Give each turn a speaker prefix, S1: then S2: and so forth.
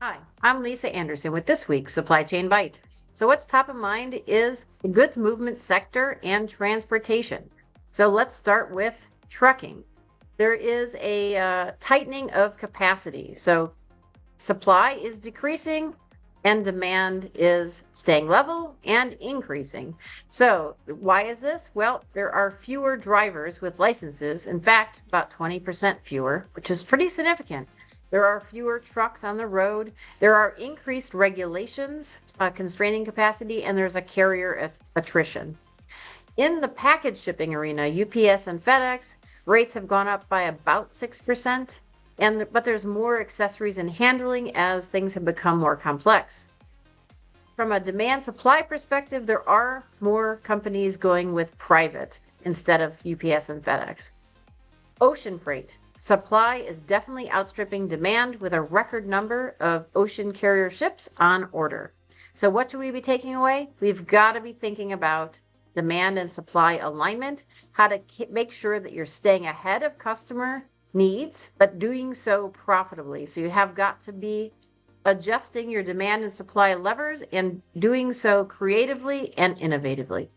S1: Hi, I'm Lisa Anderson with this week's Supply Chain Byte. So what's top of mind is the goods movement sector and transportation. So let's start with trucking. There is a tightening of capacity. So supply is decreasing and demand is staying level and increasing. So why is this? Well, there are fewer drivers with licenses. In fact, about 20% fewer, which is pretty significant. There are fewer trucks on the road. There are increased regulations constraining capacity, and there's a carrier attrition. In the package shipping arena, UPS and FedEx rates have gone up by about 6%, but there's more accessories and handling as things have become more complex. From a demand supply perspective, there are more companies going with private instead of UPS and FedEx. Ocean freight. Supply is definitely outstripping demand with a record number of ocean carrier ships on order. So what should we be taking away? We've got to be thinking about demand and supply alignment, how to make sure that you're staying ahead of customer needs, but doing so profitably. So you have got to be adjusting your demand and supply levers and doing so creatively and innovatively.